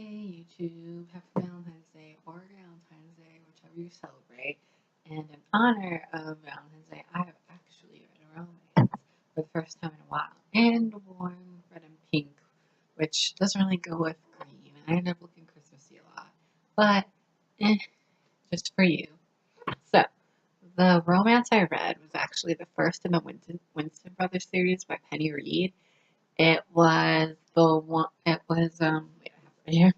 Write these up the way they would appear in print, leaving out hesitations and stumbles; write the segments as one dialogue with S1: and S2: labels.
S1: Hey YouTube, happy Valentine's Day or Valentine's Day, whichever you celebrate. And in honor of Valentine's Day, I have actually read a romance for the first time in a while and worn red and pink, which doesn't really go with green. I end up looking Christmassy a lot, but just for you. So, the romance I read was actually the first in the Winston Brothers series by Reid. It was the one, wait, I have it right here.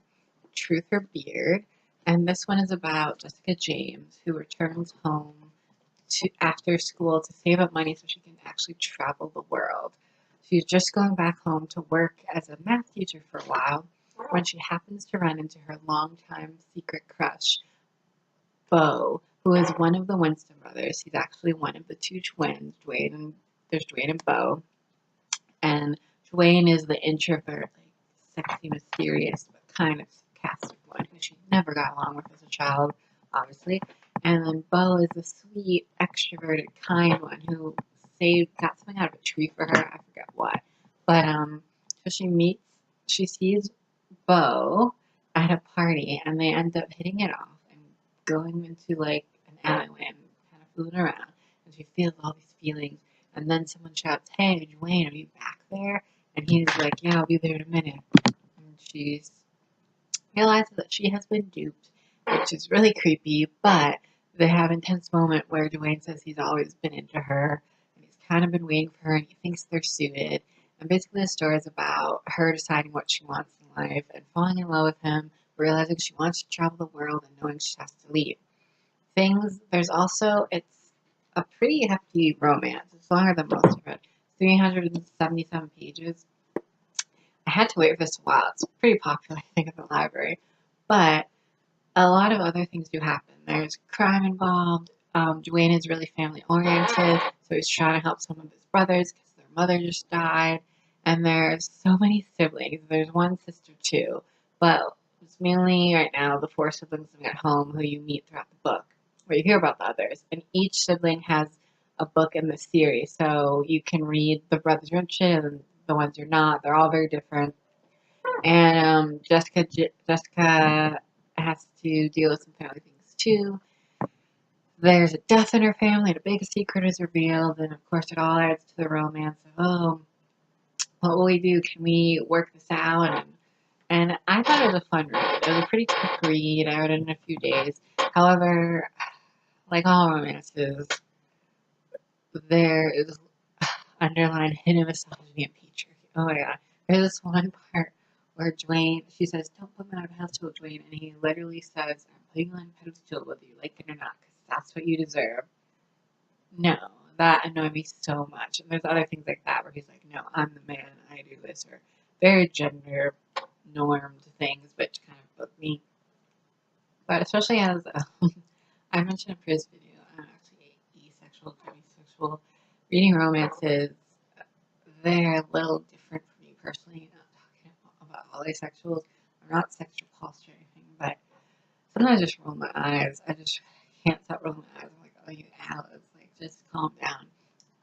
S1: Truth or Beard, and this one is about Jessica James, who returns home after school to save up money so she can actually travel the world. She's just going back home to work as a math teacher for a while when she happens to run into her longtime secret crush, Bo, who is one of the Winston brothers. He's actually one of the two twins, there's Dwayne and Bo, and Dwayne is the introvert, like sexy, mysterious, but kind of sarcastic one who she never got along with as a child, obviously. And then Bo is the sweet, extroverted, kind one who got something out of a tree for her. I forget what. But so she sees Bo at a party, and they end up hitting it off and going into like an alleyway and kind of fooling around. And she feels all these feelings. And then someone shouts, "Hey, Dwayne, are you back there?" And he's like, "Yeah, I'll be there in a minute." And she realizes that she has been duped, which is really creepy, but they have an intense moment where Dwayne says he's always been into her, and he's kind of been waiting for her, and he thinks they're suited. And basically the story is about her deciding what she wants in life and falling in love with him, realizing she wants to travel the world and knowing she has to leave. It's a pretty hefty romance. It's longer than most of it. 377 pages. I had to wait for this a while. It's pretty popular, I think, at the library. But a lot of other things do happen. There's crime involved. Dwayne is really family oriented, so he's trying to help some of his brothers because their mother just died. And there's so many siblings. There's one sister too, but it's mainly right now the four siblings living at home who you meet throughout the book, where you hear about the others. And each sibling has a book in the series, so you can read the brothers you're interested and the ones you're not. They're all very different. And Jessica has to deal with some family things too. There's a death in her family, and a big secret is revealed, and of course, it all adds to the romance of, oh, what will we do? Can we work this out? And I thought it was a fun read. It was a pretty quick read. I read it in a few days. However, like all romances, there is underlying hidden misogyny and patriarchy. Oh my god. There's this one part where Dwayne, she says, "Don't put me on a pedestal, Dwayne," and he literally says, "I'm putting you on a pedestal whether you like it or not, because that's what you deserve." No, that annoyed me so much. And there's other things like that where he's like, "No, I'm the man, I do this," or very gender normed things, which kind of bug me. But especially as I mentioned in a previous video, I'm actually asexual, demisexual. Reading romances, they're a little different for me personally. I'm not talking about all asexuals. I'm not sexual repulsed or anything, but sometimes I just roll my eyes. I just can't stop rolling my eyes. I'm like, "Oh, you Alice, like, just calm down."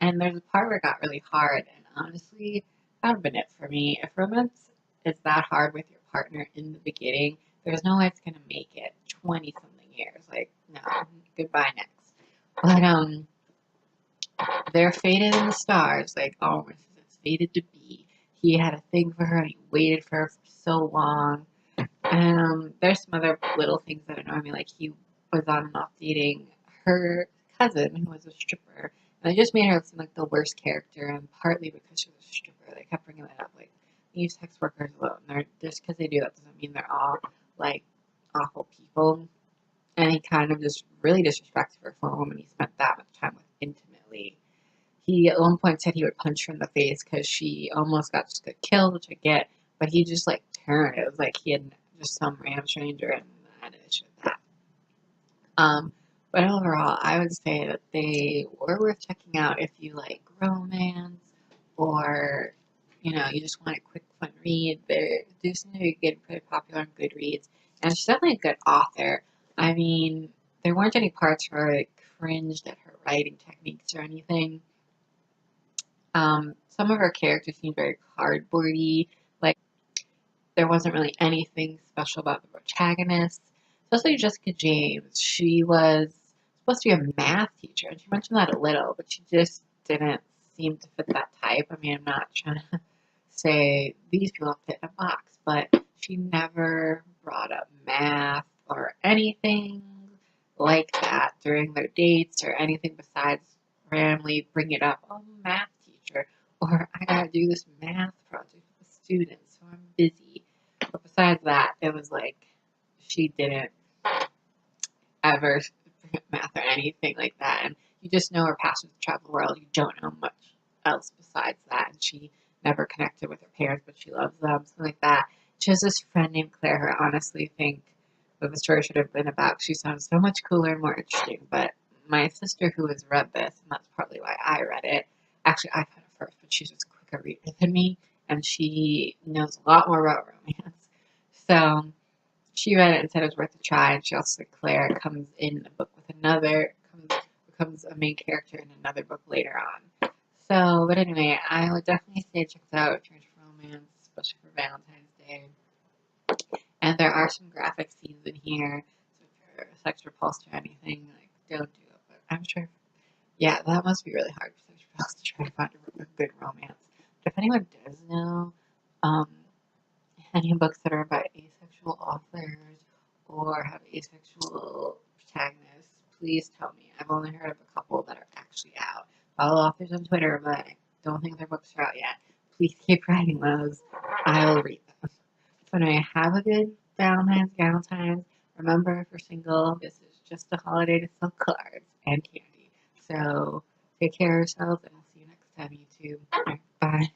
S1: And there's a part where it got really hard, and honestly, that would have been it for me. If romance is that hard with your partner in the beginning, there's no way it's gonna make it 20 something years. Like, no, goodbye next. But they're fated in the stars, like almost it's fated to be. He had a thing for her, and he waited for her for so long. And there's some other little things that annoy me, like he was on and off dating her cousin, who was a stripper, and they just made her seem like the worst character. And partly because she was a stripper, they kept bringing that up, like, leave sex workers alone. They're just because they do that doesn't mean they're all like awful people. And he kind of just really disrespected her for a woman he spent that much time with intimately. He at one point said he would punch her in the face because she almost just got killed, which I get, but he just like turned. It was like he had just some random stranger and had an issue with that. But overall, I would say that they were worth checking out if you like romance or you just want a quick fun read. They do seem to be getting pretty popular on Goodreads, and she's definitely a good author. I mean, there weren't any parts where I cringed at her writing techniques or anything. Some of her characters seem very cardboardy. Like there wasn't really anything special about the protagonist, especially Jessica James. She was supposed to be a math teacher, and she mentioned that a little, but she just didn't seem to fit that type. I mean, I'm not trying to say these people fit in a box, but she never brought up math or anything like that during their dates or anything besides randomly bring it up. Oh, math teacher, or I gotta do this math project with the students, so I'm busy. But besides that, it was like she didn't ever bring up math or anything like that. And you just know her passion to travel the world. You don't know much else besides that. And she never connected with her parents, but she loves them, something like that. She has this friend named Claire who I honestly think that the story should have been about. She sounds so much cooler and more interesting. But my sister who has read this, and that's probably why I read it, actually I read it first, but she's just a quicker reader than me, and she knows a lot more about romance. So she read it and said it was worth a try, and she also said Claire comes in a book with another, becomes a main character in another book later on. So, but anyway, I would definitely say check it out if you're into romance, especially for Valentine's Day. And there are some graphic scenes in here, so if you're sex repulsed or anything, like, don't do it. But I'm sure, yeah, that must be really hard for sex repulsed to try to find a good romance. But if anyone does know, um, any books that are about asexual authors or have asexual protagonists, please tell me. I've only heard of a couple that are actually out. Follow authors on Twitter, but I don't think their books are out yet. Please keep writing those. I will read them. So anyway, have a good Valentine's. Remember, if you're single, this is just a holiday to sell cards and candy. So take care of yourselves, and I'll see you next time, YouTube. Bye.